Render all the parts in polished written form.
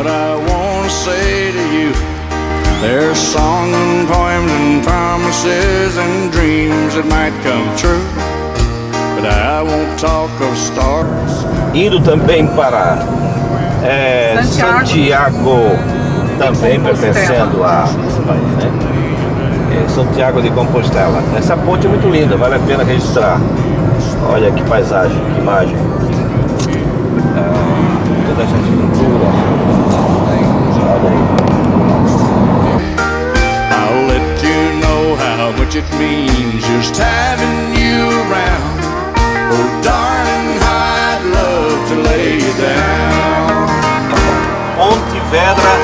what I want to say to you. There's songs and poems and promises and dreams that might come true, but I won't talk of stars. Indo também para Santiago, também pertencendo a Espanha, né? Santiago de Compostela. Essa ponte é muito linda, vale a pena registrar. Olha que paisagem, que imagem. Toda essa estrutura. Olha aí. I'll let you know how much it means just having you around. Oh darling, I'd love to lay you down. Pontevedra,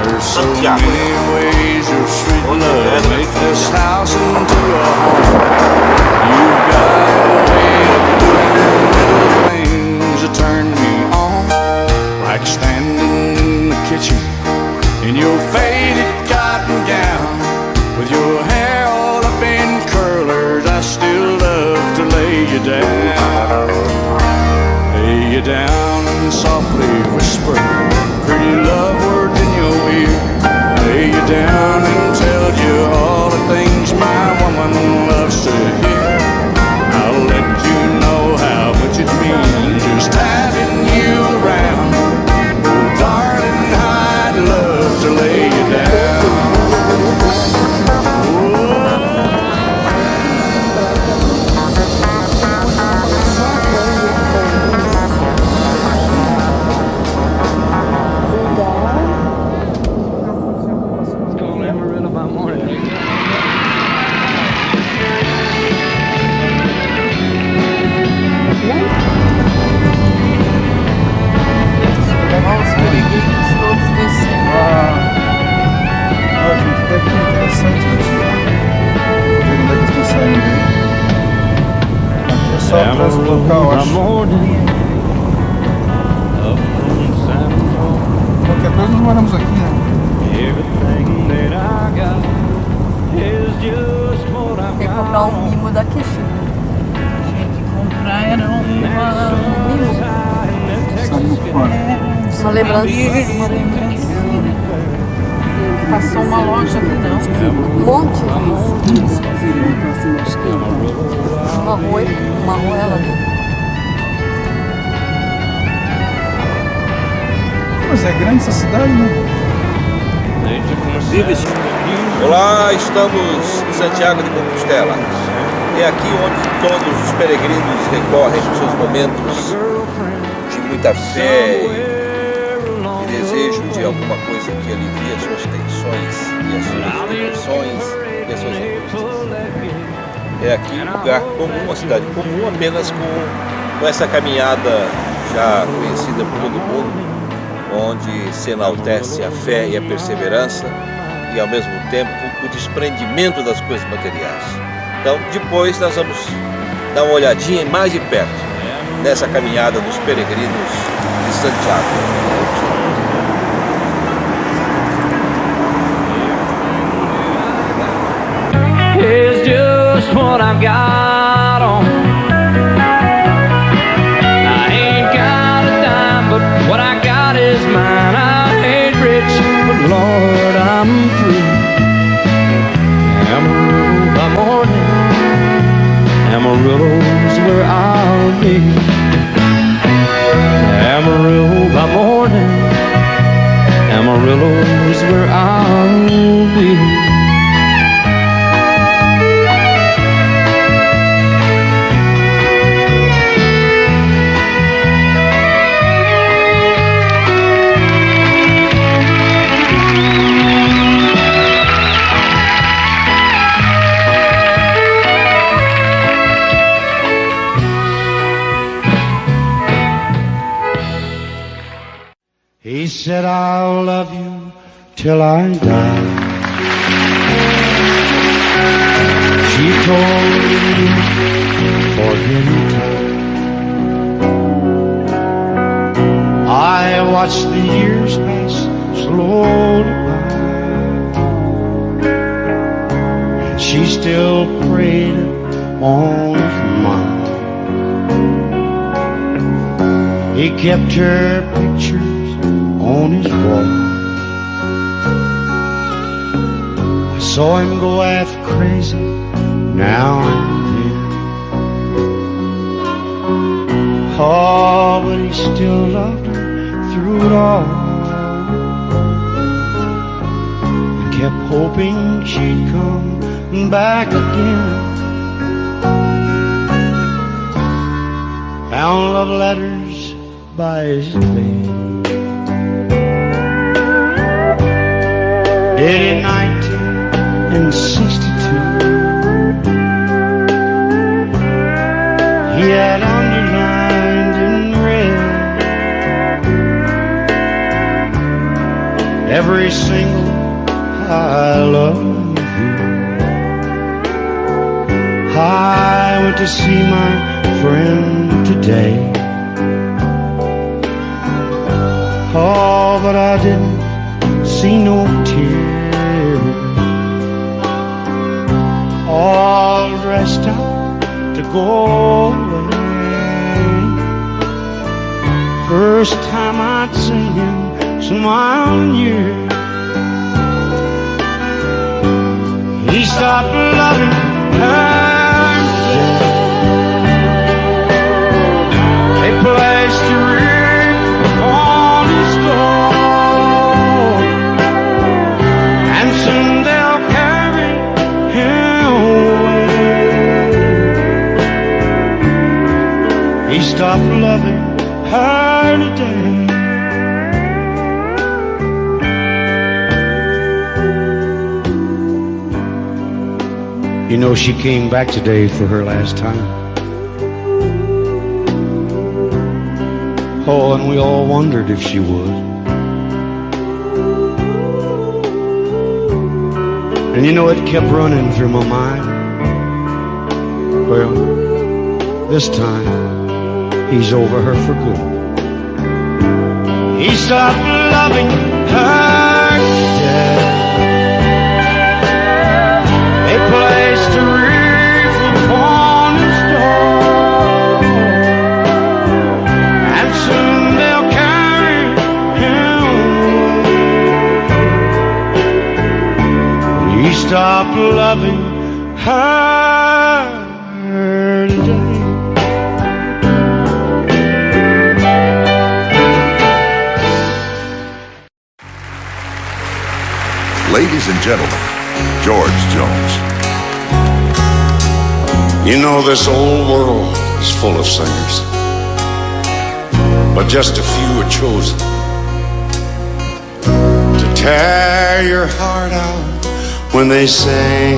There's so Santiago. many ways your sweet love make this house into a home. You've got a way of doing little things that turn me on, like standing in the kitchen in your faded cotton gown, with your hair all up in curlers. I still love to lay you down, lay you down and softly whisper pretty love words in your ear, lay you down and tell you all the things my woman loves to hear. I'll let you know how much it means just having you around. Oh darling, I'd love to lay you down. Qualquer coisa nós moramos aqui, né? Tem que comprar um mimo da Kishi. Tinha que comprar era um Mimo. Saiu fora. Uma lembrança. uma lembrancinha. Passou uma loja aqui não. Um monte. Uma arruela ali. Mas é grande essa cidade, né? Olá, estamos em Santiago de Compostela. É aqui onde todos os peregrinos recorrem nos seus momentos de muita fé e desejo de alguma coisa que alivie as suas tensões e as suas depressões e as suas angústias. É aqui um lugar comum, uma cidade comum, apenas com essa caminhada já conhecida por todo mundo, onde se enaltece a fé e a perseverança e ao mesmo tempo o desprendimento das coisas materiais. Então depois nós vamos dar uma olhadinha mais de perto nessa caminhada dos peregrinos de Santiago. It's just what I've got on. I ain't got a dime, but what I got is mine. I ain't rich, but Lord, I'm free. Amarillo by morning, Amarillo's where I'll be. Amarillo by morning, Amarillo's where I'll be. He said, I'll love you till I die. She told me for him to. I watched the years pass slowly by. She still prayed on his mind. He kept her pictures on his walk. I saw him go half crazy now and then. Oh, but he still loved her through it all, and kept hoping she'd come back again. Found love letters by his bed, dated 1962. He had underlined in red every single I love you. I went to see my friend today. Oh, but I didn't see no tears. All dressed up to go away. First time I'd seen him smile in years. He stopped loving her. They placed a wreath on his door, and soon they'll carry him away. He stopped loving her today. You know, she came back today for her last time. Oh, and we all wondered if she would. And you know, it kept running through my mind. Well, this time, he's over her for good. He stopped loving her today. They placed a wreath upon his door, and soon they'll carry him away. He stopped loving her today. Ladies and gentlemen, George Jones. You know, this old world is full of singers, but just a few are chosen to tear your heart out when they sing.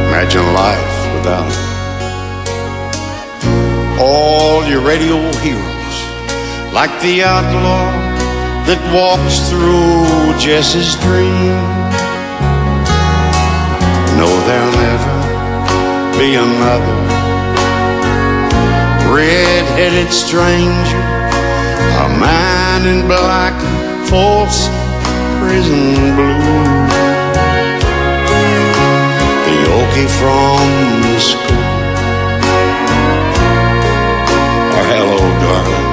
Imagine life without them. All your radio heroes, like the outlaw that walks through Jesse's dream. No, there'll never be another red-headed stranger, a man in black, false prison blue. The Okie from school, or hello, darling.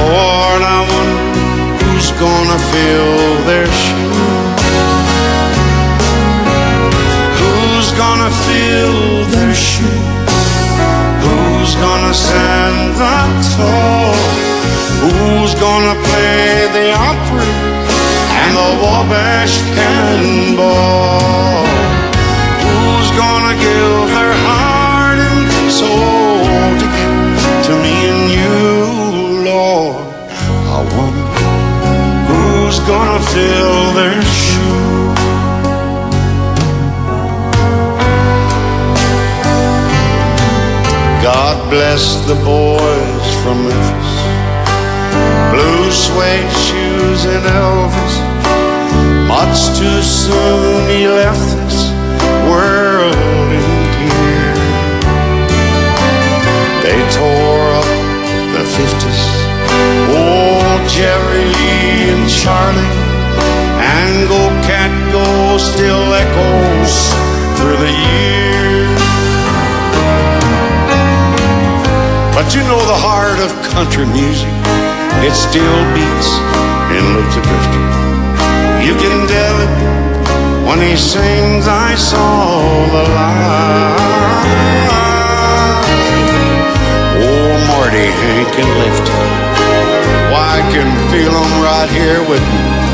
Lord, I wonder who's gonna fill their shoes? Who's gonna fill their shoes? Who's gonna stand the tall? Who's gonna play the opera and the Wabash Cannonball? Who's gonna give their heart and soul to get to me and you, Lord? I wonder who's gonna fill their shoes. God bless the boys from Memphis, blue suede shoes and Elvis. Much too soon he left this world in tears. They tore up the 50s, old Jerry Lee and Charlie, and Go Cat Go still echoes through the years. But you know the heart of country music? It still beats in Luther Drifter. You can tell it when he sings, I saw the light. Oh, Marty Hank and Lefty, why, I can feel them right here with me.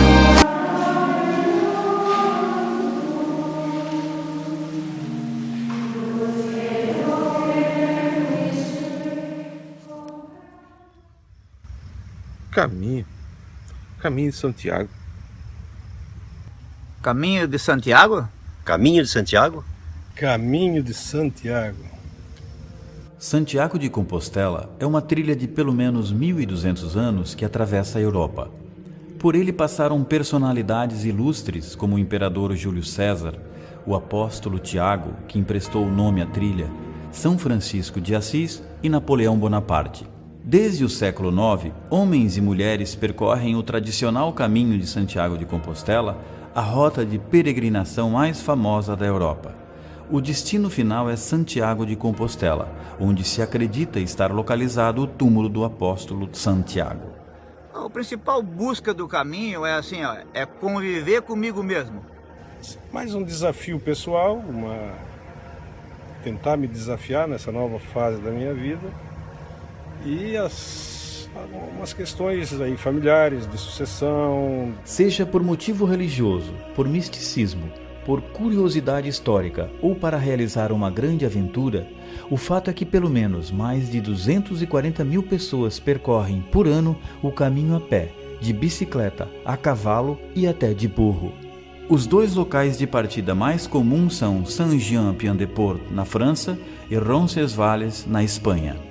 Caminho de Santiago. Caminho de Santiago? Caminho de Santiago? Caminho de Santiago. Santiago de Compostela é uma trilha de pelo menos 1.200 anos que atravessa a Europa. Por ele passaram personalidades ilustres como o imperador Júlio César, o apóstolo Tiago, que emprestou o nome à trilha, São Francisco de Assis e Napoleão Bonaparte. Desde o século IX, homens e mulheres percorrem o tradicional caminho de Santiago de Compostela, a rota de peregrinação mais famosa da Europa. O destino final é Santiago de Compostela, onde se acredita estar localizado o túmulo do apóstolo Santiago. A principal busca do caminho é assim, ó, é conviver comigo mesmo. Mais um desafio pessoal, tentar me desafiar nessa nova fase da minha vida. E algumas questões aí familiares, de sucessão. Seja por motivo religioso, por misticismo, por curiosidade histórica ou para realizar uma grande aventura, o fato é que pelo menos mais de 240 mil pessoas percorrem por ano o caminho a pé, de bicicleta, a cavalo e até de burro. Os dois locais de partida mais comuns são Saint-Jean-Pied-de-Port, na França, e Roncesvalles, na Espanha.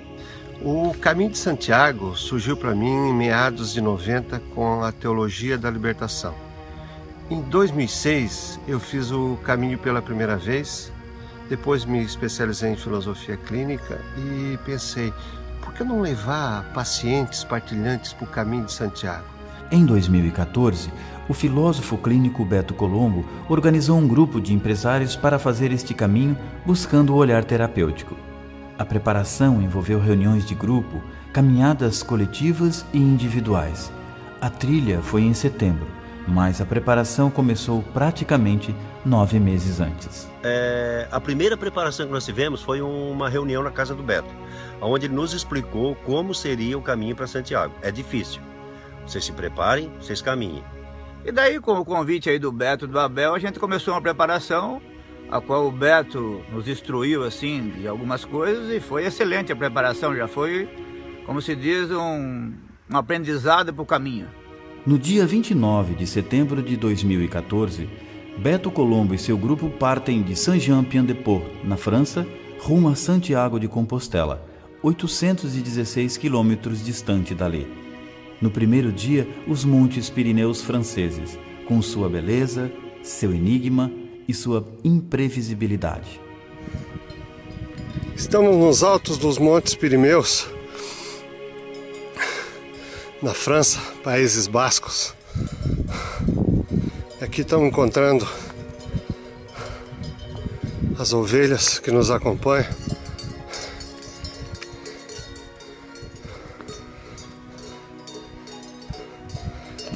O Caminho de Santiago surgiu para mim em meados de 90 com a Teologia da Libertação. Em 2006 eu fiz o caminho pela primeira vez, depois me especializei em filosofia clínica e pensei, por que não levar pacientes partilhantes para o Caminho de Santiago? Em 2014, o filósofo clínico Beto Colombo organizou um grupo de empresários para fazer este caminho buscando o olhar terapêutico. A preparação envolveu reuniões de grupo, caminhadas coletivas e individuais. A trilha foi em setembro, mas a preparação começou praticamente 9 meses antes. A primeira preparação que nós tivemos foi uma reunião na casa do Beto, onde ele nos explicou como seria o caminho para Santiago. É difícil. Vocês se preparem, vocês caminhem. E daí, com o convite aí do Beto e do Abel, a gente começou uma preparação, a qual o Beto nos instruiu assim de algumas coisas e foi excelente a preparação, já foi, como se diz, um aprendizado para o caminho. No dia 29 de setembro de 2014, Beto Colombo e seu grupo partem de Saint-Jean-Pied-de-Port, na França, rumo a Santiago de Compostela, 816 quilômetros distante dali. No primeiro dia, os Montes Pirineus franceses, com sua beleza, seu enigma e sua imprevisibilidade. Estamos nos altos dos Montes Pirineus, na França, Países Bascos. Aqui estamos encontrando as ovelhas que nos acompanham.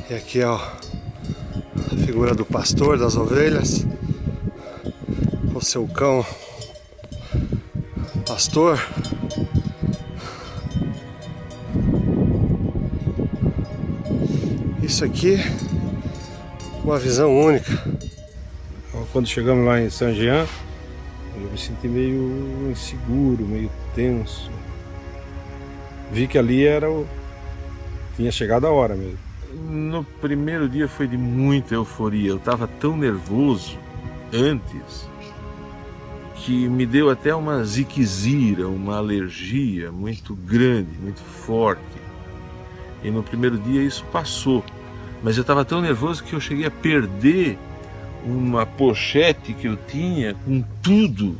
E aqui ó, a figura do pastor das ovelhas, com seu cão pastor. Isso aqui, uma visão única. Quando chegamos lá em Saint-Jean, eu me senti meio inseguro, meio tenso. Vi que ali tinha chegado a hora mesmo. No primeiro dia foi de muita euforia. Eu estava tão nervoso antes que me deu até uma ziquezira, uma alergia muito grande, muito forte. E no primeiro dia isso passou. Mas eu estava tão nervoso que eu cheguei a perder uma pochete que eu tinha com tudo,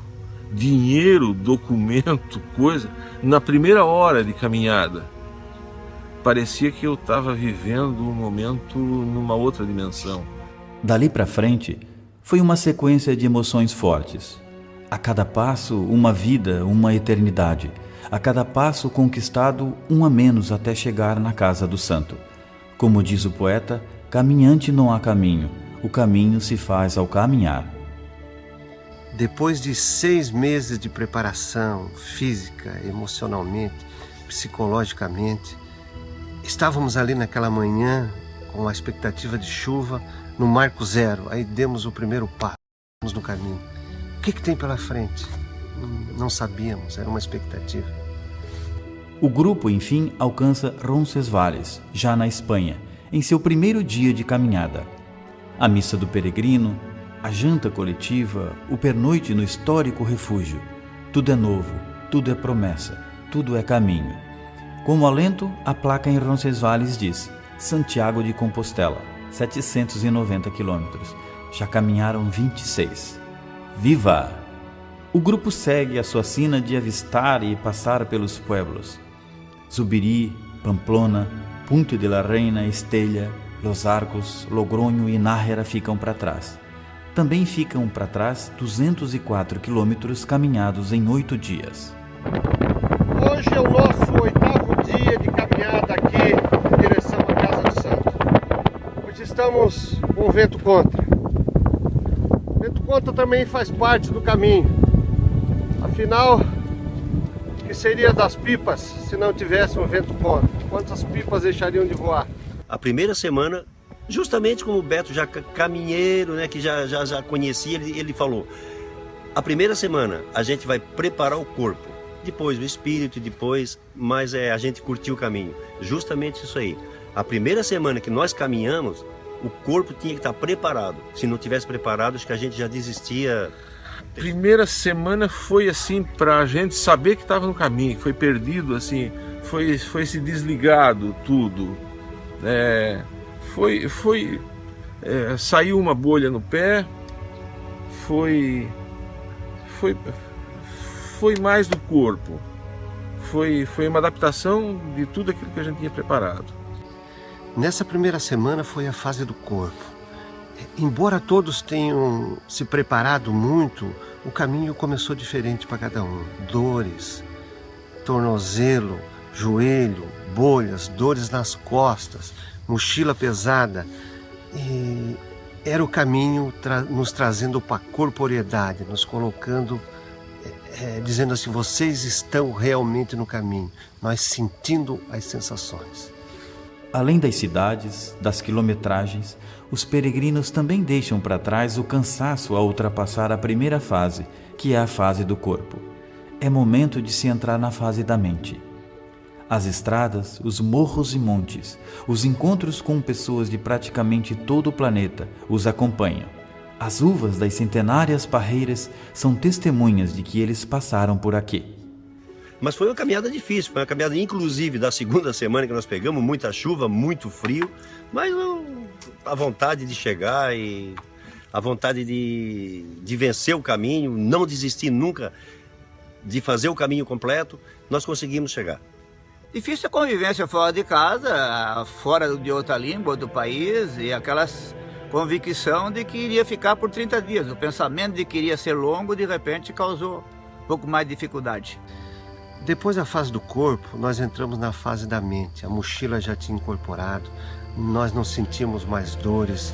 dinheiro, documento, coisa, na primeira hora de caminhada. Parecia que eu estava vivendo um momento numa outra dimensão. Dali para frente, foi uma sequência de emoções fortes. A cada passo, uma vida, uma eternidade. a cada passo conquistado um a menos até chegar na casa do santo. Como diz o poeta, caminhante não há caminho, o caminho se faz ao caminhar. Depois de 6 meses de preparação física, emocionalmente, psicologicamente, estávamos ali naquela manhã com a expectativa de chuva no marco zero. Aí demos o primeiro passo no caminho. O que tem pela frente? Não sabíamos, era uma expectativa. O grupo, enfim, alcança Roncesvalles, já na Espanha, em seu primeiro dia de caminhada. A missa do peregrino, a janta coletiva, o pernoite no histórico refúgio. Tudo é novo, tudo é promessa, tudo é caminho. Como alento, a placa em Roncesvalles diz: Santiago de Compostela, 790 quilômetros. Já caminharam 26. Viva! O grupo segue a sua sina de avistar e passar pelos pueblos. Zubiri, Pamplona, Punta de la Reina, Estella, Los Arcos, Logronho e Nájera ficam para trás. Também ficam para trás 204 quilômetros caminhados em 8 dias. Hoje é o nosso 8º dia de caminhada aqui em direção à Casa do Santo. Hoje estamos com o vento contra. O vento contra também faz parte do caminho. Afinal, o que seria das pipas se não tivesse um vento contra? Quantas pipas deixariam de voar? A primeira semana, justamente como o Beto já caminheiro, né, que já conhecia, ele falou: a primeira semana a gente vai preparar o corpo, depois o espírito, depois, mas a gente curtiu o caminho. Justamente isso aí. A primeira semana que nós caminhamos, o corpo tinha que estar preparado. Se não tivesse preparado, acho que a gente já desistia. Primeira semana foi assim para a gente saber que estava no caminho, foi perdido, assim, foi se desligado tudo. Saiu uma bolha no pé, foi mais do corpo, foi uma adaptação de tudo aquilo que a gente tinha preparado. Nessa primeira semana foi a fase do corpo. Embora todos tenham se preparado muito, o caminho começou diferente para cada um. Dores, tornozelo, joelho, bolhas, dores nas costas, mochila pesada. E era o caminho nos trazendo para a corporeidade, nos colocando, dizendo assim: vocês estão realmente no caminho, nós sentindo as sensações. Além das cidades, das quilometragens, os peregrinos também deixam para trás o cansaço ao ultrapassar a primeira fase, que é a fase do corpo. É momento de se entrar na fase da mente. As estradas, os morros e montes, os encontros com pessoas de praticamente todo o planeta os acompanham. As uvas das centenárias parreiras são testemunhas de que eles passaram por aqui. Mas foi uma caminhada difícil, foi uma caminhada inclusive da segunda semana que nós pegamos, muita chuva, muito frio, mas a vontade de chegar e a vontade de vencer o caminho, não desistir nunca de fazer o caminho completo, nós conseguimos chegar. Difícil a convivência fora de casa, fora de outra língua, outro país, e aquelas convicção de que iria ficar por 30 dias. O pensamento de que iria ser longo, de repente, causou um pouco mais de dificuldade. Depois da fase do corpo, nós entramos na fase da mente. A mochila já tinha incorporado, nós não sentimos mais dores.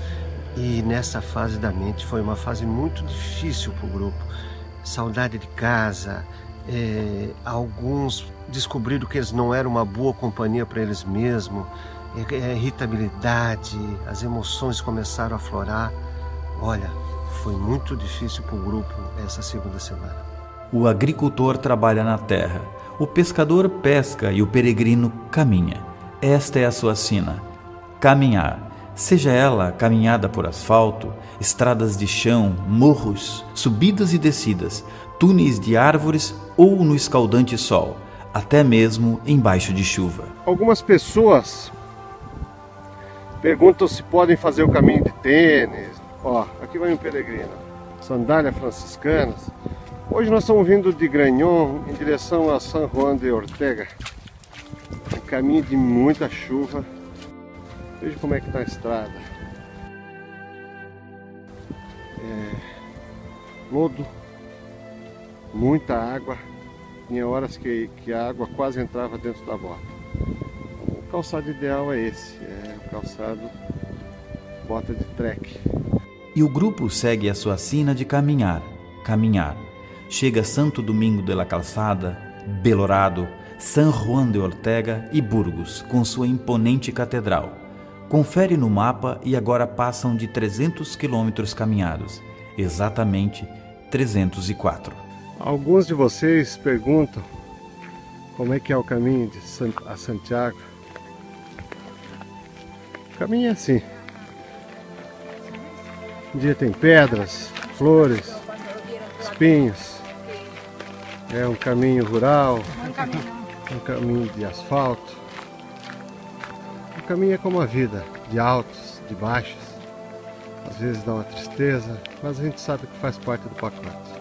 E nessa fase da mente foi uma fase muito difícil para o grupo. Saudade de casa, alguns descobriram que eles não eram uma boa companhia para eles mesmos, irritabilidade, as emoções começaram a aflorar. Olha, foi muito difícil para o grupo essa segunda semana. O agricultor trabalha na terra, o pescador pesca e o peregrino caminha. Esta é a sua sina: caminhar. Seja ela caminhada por asfalto, estradas de chão, morros, subidas e descidas, túneis de árvores ou no escaldante sol, até mesmo embaixo de chuva. Algumas pessoas perguntam se podem fazer o caminho de tênis. Ó, aqui vai um peregrino, sandália franciscanas. Hoje nós estamos vindo de Granhon em direção a San Juan de Ortega. Um caminho de muita chuva. Veja como é que está a estrada. Lodo, muita água. Tinha horas que a água quase entrava dentro da bota. O calçado ideal é esse, é o calçado bota de trek. E o grupo segue a sua sina de caminhar, caminhar. Chega Santo Domingo de la Calzada, Belorado, San Juan de Ortega e Burgos, com sua imponente catedral. Confere no mapa e agora passam de 300 quilômetros caminhados, exatamente 304. Alguns de vocês perguntam como é que é o caminho a Santiago. O caminho é assim. Um dia tem pedras, flores, espinhos. É um caminho rural, um caminho de asfalto. O caminho é como a vida, de altos, de baixos. Às vezes dá uma tristeza, mas a gente sabe que faz parte do pacote.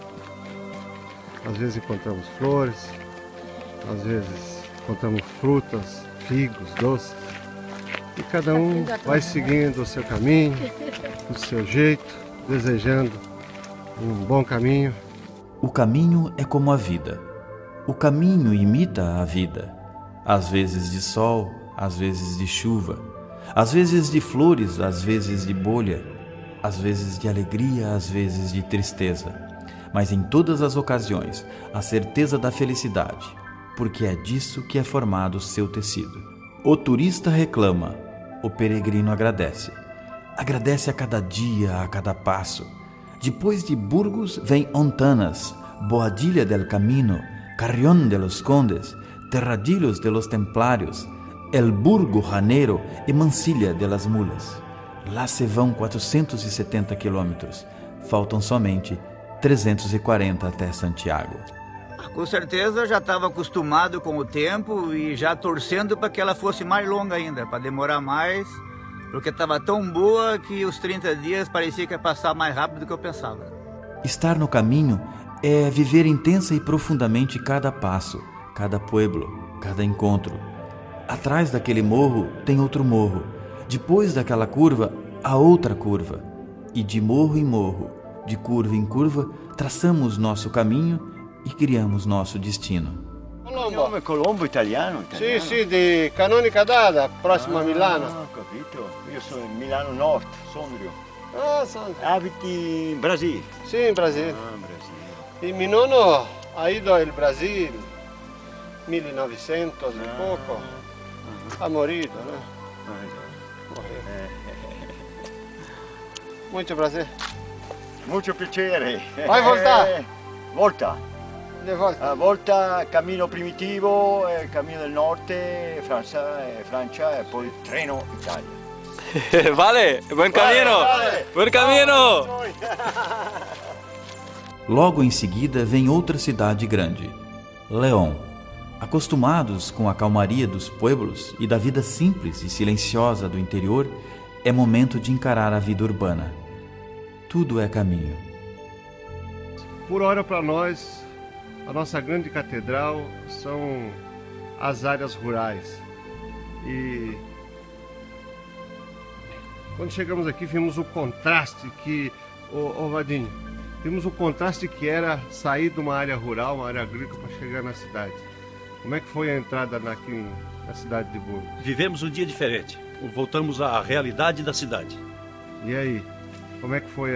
Às vezes encontramos flores, às vezes encontramos frutas, figos, doces. E cada um vai seguindo o seu caminho, do seu jeito, desejando um bom caminho. O caminho é como a vida. O caminho imita a vida. Às vezes de sol, às vezes de chuva. Às vezes de flores, às vezes de bolha. Às vezes de alegria, às vezes de tristeza. Mas em todas as ocasiões, a certeza da felicidade, porque é disso que é formado o seu tecido. O turista reclama, o peregrino agradece. Agradece a cada dia, a cada passo. Depois de Burgos vem Ontanas, Boadilla del Camino, Carrión de los Condes, Terradillos de los Templários, El Burgo Janeiro e Mansilla de las Mulas. Lá se vão 470 quilômetros. Faltam somente 340 até Santiago. Com certeza já estava acostumado com o tempo e já torcendo para que ela fosse mais longa ainda, para demorar mais, porque estava tão boa que os 30 dias parecia que ia passar mais rápido do que eu pensava. Estar no caminho é viver intensa e profundamente cada passo, cada pueblo, cada encontro. Atrás daquele morro tem outro morro. Depois daquela curva, a outra curva. E de morro em morro, de curva em curva, traçamos nosso caminho e criamos nosso destino. Colombo. Colombo italiano? Sì, sì, di Canonica d'Ada, prossimo a Milano. Ho capito. Io sono in Milano Nord, Sondrio. Ah, Sondrio. Abiti in Brasile? Sì, in Brasile. Ah, Brasile. E mio nonno ha ido al Brasile, 1900 e poco. Ha morito, né? Muito prazer. Molto piacere. Vai voltar? Volta. De volta. Volta cammino primitivo, cammino del norte, Francia e poi treno Italia. Vale, buen camino. Vale. Buen camino. Logo em seguida vem outra cidade grande, León. Acostumados com a calmaria dos pueblos e da vida simples e silenciosa do interior, é momento de encarar a vida urbana. Tudo é caminho. Por hora, para nós, a nossa grande catedral são as áreas rurais. E quando chegamos aqui, vimos o contraste que, Vadinho, vimos o contraste que era sair de uma área rural, uma área agrícola, para chegar na cidade. Como é que foi a entrada aqui na cidade de Burgos? Vivemos um dia diferente. Voltamos à realidade da cidade. E aí, como é que foi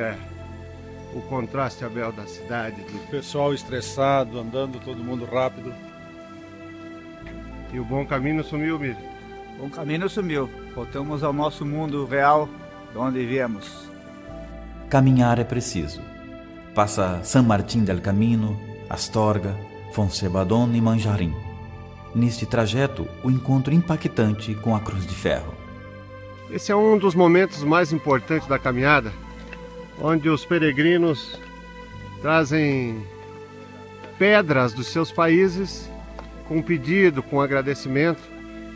o contraste, Abel, da cidade? O pessoal estressado, andando todo mundo rápido. E o bom caminho sumiu, Miri? O bom caminho sumiu. Voltamos ao nosso mundo real, de onde viemos. Caminhar é preciso. Passa San Martín del Camino, Astorga, Fonsebadón e Manjarim. Neste trajeto, o encontro impactante com a Cruz de Ferro. Esse é um dos momentos mais importantes da caminhada, onde os peregrinos trazem pedras dos seus países com pedido, com agradecimento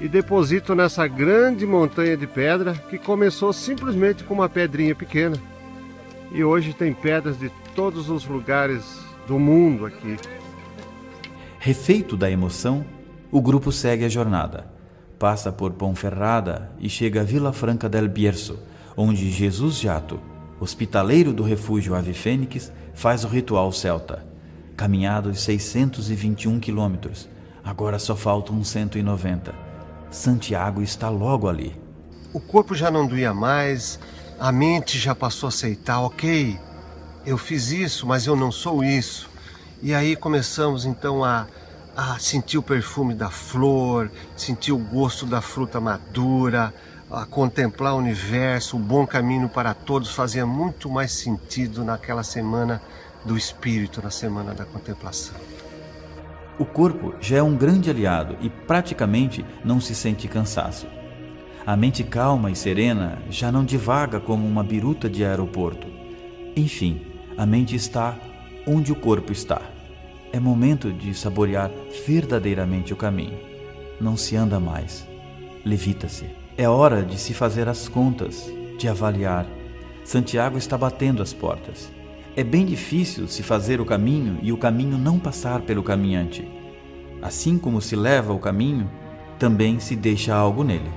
e depositam nessa grande montanha de pedra que começou simplesmente com uma pedrinha pequena e hoje tem pedras de todos os lugares do mundo aqui. Refeito da emoção, o grupo segue a jornada. Passa por Ponferrada e chega a Vila Franca del Bierzo, onde Jesus Jato, hospitaleiro do refúgio Ave Fênix, faz o ritual celta. caminhados 621 quilômetros, agora só faltam 190. Santiago está logo ali. O corpo já não doía mais, a mente já passou a aceitar, ok, eu fiz isso, mas eu não sou isso. E aí começamos então a sentir o perfume da flor, sentir o gosto da fruta madura, a contemplar o universo, o bom caminho para todos fazia muito mais sentido naquela semana do espírito, na semana da contemplação. O corpo já é um grande aliado e praticamente não se sente cansaço. A mente calma e serena já não divaga como uma biruta de aeroporto. Enfim, a mente está onde o corpo está. É momento de saborear verdadeiramente o caminho. Não se anda mais. Levita-se. É hora de se fazer as contas, de avaliar. Santiago está batendo as portas. É bem difícil se fazer o caminho e o caminho não passar pelo caminhante. Assim como se leva o caminho, também se deixa algo nele.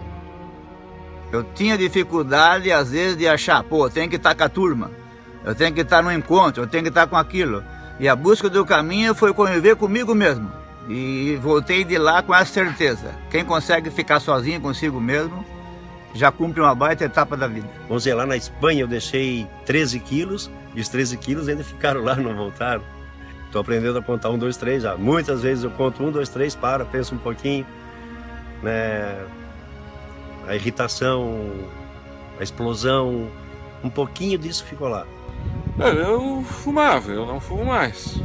Eu tinha dificuldade, às vezes, de achar, eu tenho que estar com a turma, eu tenho que estar no encontro, eu tenho que estar com aquilo. E a busca do caminho foi conviver comigo mesmo. E voltei de lá com essa certeza. Quem consegue ficar sozinho consigo mesmo, já cumpre uma baita etapa da vida. Vamos dizer, lá na Espanha eu deixei 13 quilos, e os 13 quilos ainda ficaram lá, não voltaram. Estou aprendendo a contar 1, 2, 3 já. Muitas vezes eu conto 1, 2, 3, penso um pouquinho, né? A irritação, a explosão, um pouquinho disso ficou lá. Eu fumava, eu não fumo mais.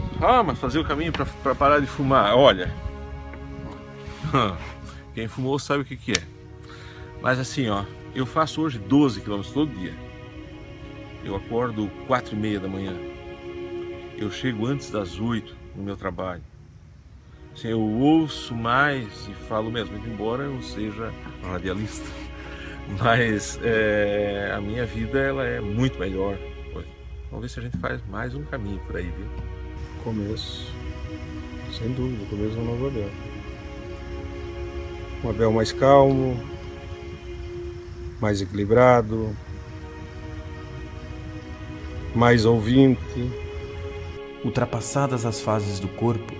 Mas fazer o caminho para parar de fumar, olha. Quem fumou sabe o que é. Mas assim, eu faço hoje 12 quilômetros todo dia. Eu acordo 4h30 da manhã. Eu chego antes das 8 no meu trabalho. Assim, eu ouço mais e falo mesmo, embora eu seja radialista. Mas a minha vida ela é muito melhor. Vamos ver se a gente faz mais um caminho por aí, viu? Começo, sem dúvida, o começo é um novo Abel. Um Abel mais calmo, mais equilibrado, mais ouvinte. Ultrapassadas as fases do corpo,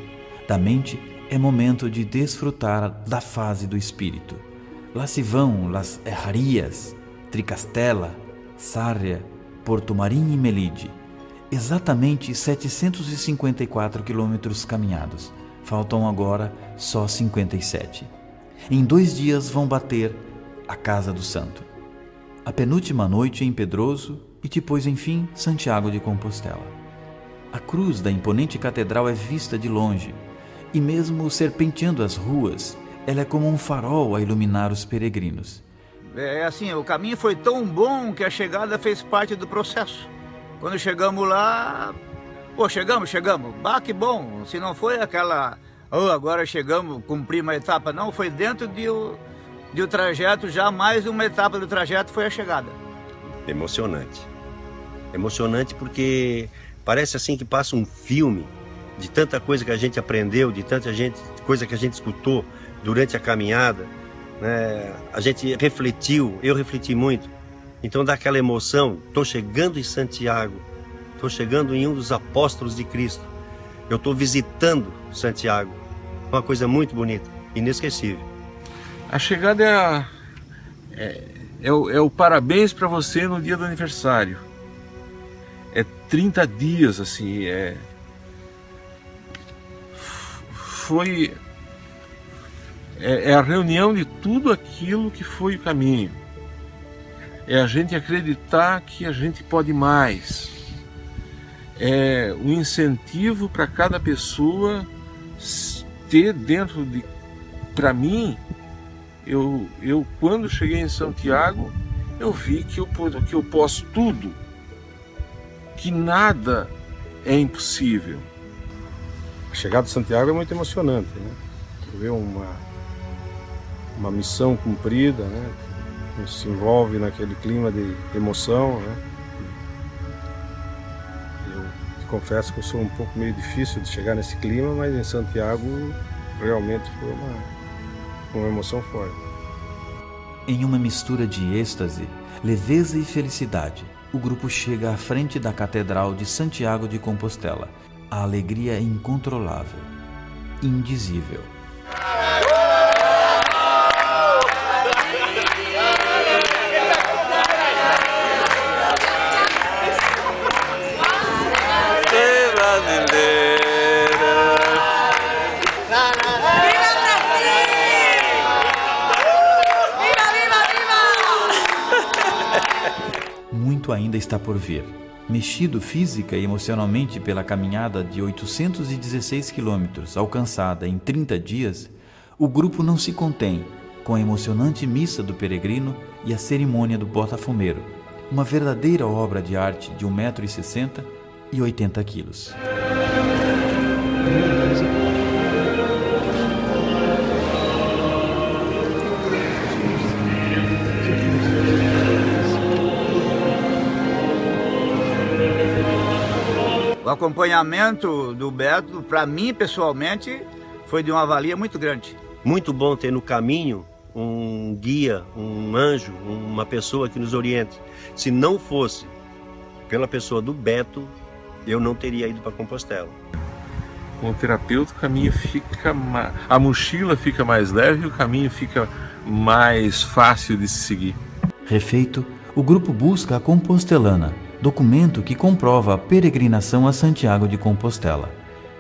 da mente, é momento de desfrutar da fase do espírito. Lá se vão las Herrarias, Tricastela, Sarria, Porto Marim e Melide. Exatamente 754 quilômetros caminhados. Faltam agora só 57. Em 2 dias vão bater a Casa do Santo. A penúltima noite em Pedroso e depois, enfim, Santiago de Compostela. A cruz da imponente catedral é vista de longe e mesmo serpenteando as ruas, ela é como um farol a iluminar os peregrinos. Assim, o caminho foi tão bom que a chegada fez parte do processo. Quando chegamos lá, chegamos. Que bom, se não foi aquela, agora chegamos, cumprimos uma etapa, não, foi dentro do trajeto, já mais uma etapa do trajeto foi a chegada. Emocionante. Emocionante porque parece assim que passa um filme de tanta coisa que a gente aprendeu, de tanta coisa que a gente escutou durante a caminhada. A gente refletiu, eu refleti muito, então dá aquela emoção. Estou chegando em Santiago, estou chegando em um dos apóstolos de Cristo, eu estou visitando Santiago, uma coisa muito bonita, inesquecível. A chegada é o parabéns para você no dia do aniversário. É 30 dias assim, foi a reunião de tudo aquilo que foi o caminho. É a gente acreditar que a gente pode mais. É um incentivo para cada pessoa ter dentro de... Para mim, eu quando cheguei em Santiago, eu vi que eu posso tudo, que nada é impossível. A chegada de Santiago é muito emocionante, né? Ver uma missão cumprida, né? A gente se envolve naquele clima de emoção, né? Eu te confesso que eu sou um pouco meio difícil de chegar nesse clima, mas em Santiago realmente foi uma emoção forte. Em uma mistura de êxtase, leveza e felicidade, o grupo chega à frente da Catedral de Santiago de Compostela a alegria é incontrolável, indizível. Muito ainda está por vir. Mexido física e emocionalmente pela caminhada de 816 quilômetros alcançada em 30 dias, o grupo não se contém com a emocionante missa do peregrino e a cerimônia do bota-fumeiro, uma verdadeira obra de arte de 1,60 m e 80 quilos. O acompanhamento do Beto, para mim pessoalmente, foi de uma valia muito grande. Muito bom ter no caminho um guia, um anjo, uma pessoa que nos oriente. Se não fosse pela pessoa do Beto, eu não teria ido para Compostela. Com o terapeuta, o caminho fica a mochila fica mais leve e o caminho fica mais fácil de se seguir. Refeito, o grupo busca a Compostelana, documento que comprova a peregrinação a Santiago de Compostela.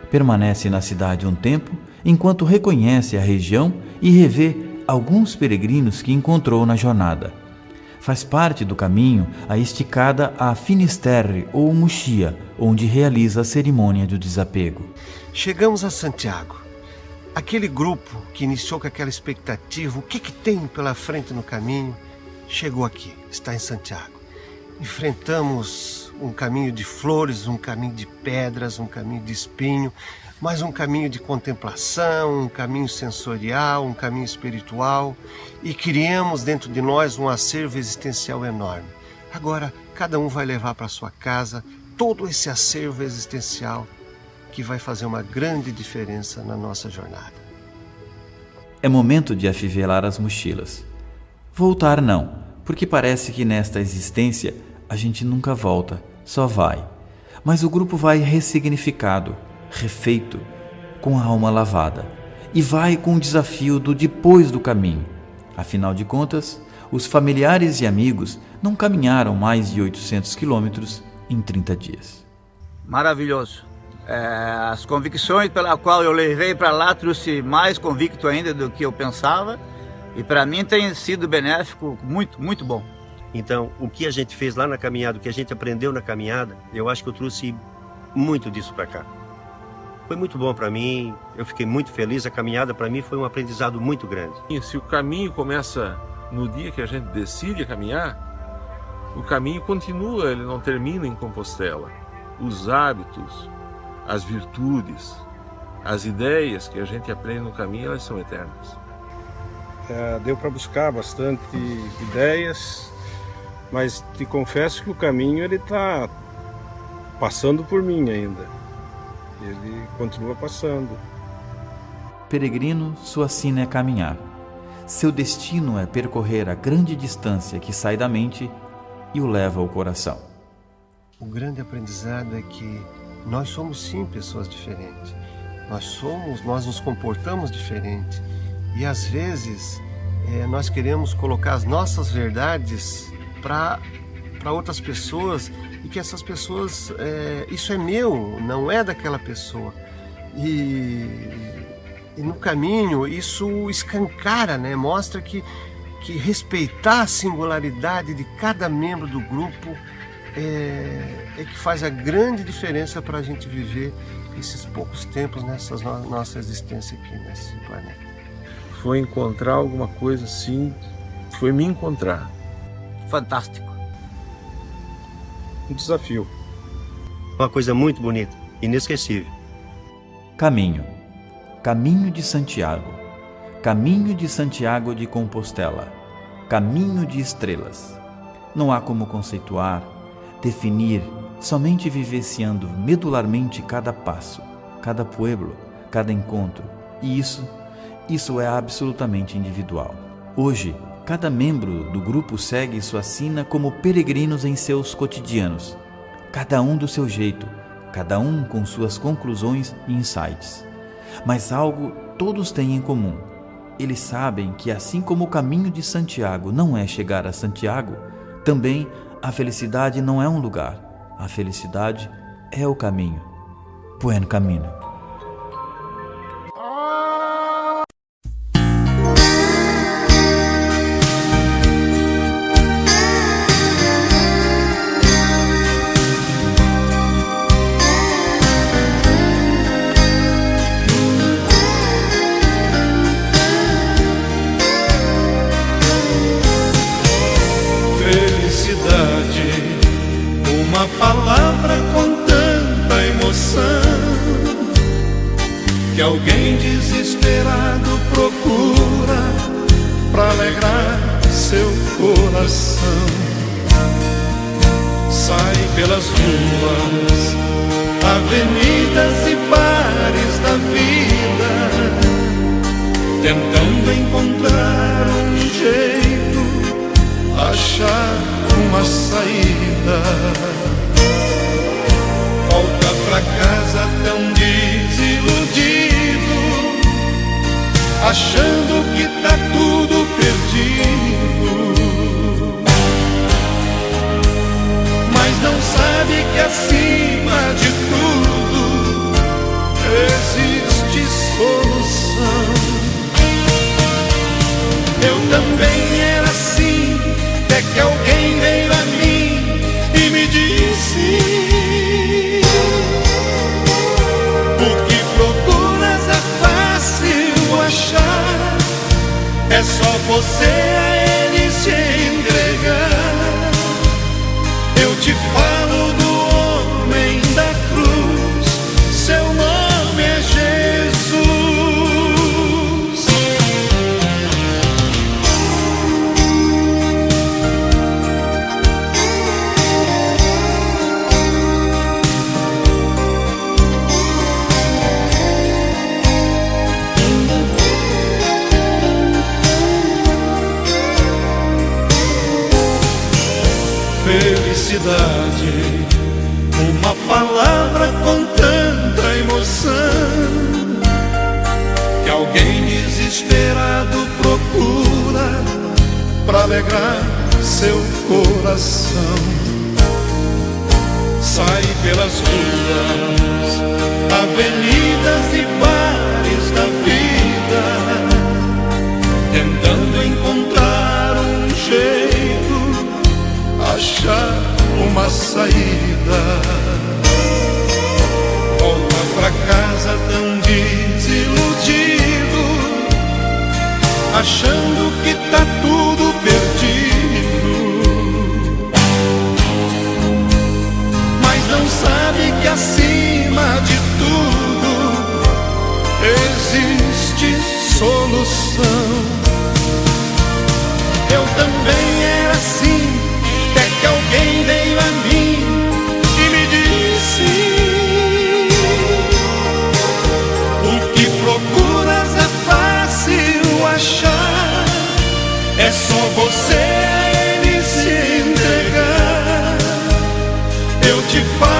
Permanece na cidade um tempo, enquanto reconhece a região e revê alguns peregrinos que encontrou na jornada. Faz parte do caminho a esticada a Finisterre ou Muxia, onde realiza a cerimônia do desapego. Chegamos a Santiago. Aquele grupo que iniciou com aquela expectativa, o que tem pela frente no caminho, chegou aqui, está em Santiago. Enfrentamos um caminho de flores, um caminho de pedras, um caminho de espinho, mas um caminho de contemplação, um caminho sensorial, um caminho espiritual, e criamos dentro de nós um acervo existencial enorme. Agora, cada um vai levar para sua casa todo esse acervo existencial que vai fazer uma grande diferença na nossa jornada. É momento de afivelar as mochilas. Voltar não, porque parece que nesta existência a gente nunca volta, só vai. Mas o grupo vai ressignificado, refeito, com a alma lavada, e vai com o desafio do depois do caminho. Afinal de contas, os familiares e amigos não caminharam mais de 800 quilômetros em 30 dias. Maravilhoso. As convicções pela qual eu levei para lá trouxe mais convicto ainda do que eu pensava, e para mim tem sido benéfico, muito, muito bom. Então, o que a gente fez lá na caminhada, o que a gente aprendeu na caminhada, eu acho que eu trouxe muito disso para cá. Foi muito bom para mim, eu fiquei muito feliz, a caminhada para mim foi um aprendizado muito grande. E se o caminho começa no dia que a gente decide caminhar, o caminho continua, ele não termina em Compostela. Os hábitos, as virtudes, as ideias que a gente aprende no caminho, elas são eternas. Deu para buscar bastante ideias, mas te confesso que o caminho ele está passando por mim ainda. Ele continua passando. Peregrino, sua sina é caminhar. Seu destino é percorrer a grande distância que sai da mente e o leva ao coração. O grande aprendizado é que nós somos sim pessoas diferentes. Nós nos comportamos diferente. E às vezes nós queremos colocar as nossas verdades para outras pessoas, e que essas pessoas, isso é meu, não é daquela pessoa. E no caminho isso escancara, né? Mostra que respeitar a singularidade de cada membro do grupo é que faz a grande diferença para a gente viver esses poucos tempos nessa nossa existência aqui nesse planeta. Foi encontrar alguma coisa assim, foi me encontrar. Fantástico. Um desafio. Uma coisa muito bonita, inesquecível. Caminho. Caminho de Santiago. Caminho de Santiago de Compostela. Caminho de estrelas. Não há como conceituar, definir, somente vivenciando medularmente cada passo, cada pueblo, cada encontro. E isso é absolutamente individual. Hoje, cada membro do grupo segue sua sina como peregrinos em seus cotidianos, cada um do seu jeito, cada um com suas conclusões e insights. Mas algo todos têm em comum. Eles sabem que assim como o caminho de Santiago não é chegar a Santiago, também a felicidade não é um lugar. A felicidade é o caminho. Buen camino. Uma palavra com tanta emoção que alguém desesperado procura pra alegrar seu coração. Sai pelas ruas, avenidas e bares da vida, tentando encontrar um jeito, achar uma saída. Volta pra casa tão desiludido, achando que tá tudo perdido, mas não sabe que acima de tudo existe solução. Eu também era assim, até que alguém veio a mim e me disse: o que procuras é fácil achar, é só você a ele se entregar. Eu te falo do homem da cruz, seu nome é Jesus. Felicidade, uma palavra com tanta emoção que alguém desesperado procura pra alegrar seu coração. Sai pelas ruas, avenidas e bares da vida, tentando encontrar um jeito, achar uma saída. Volta pra casa tão desiludido, achando que tá tudo perdido, mas não sabe que acima de tudo existe solução. Eu também era assim, até que alguém veio a mim e me disse: o que procuras é fácil achar, é só você a ele se entregar. Eu te falo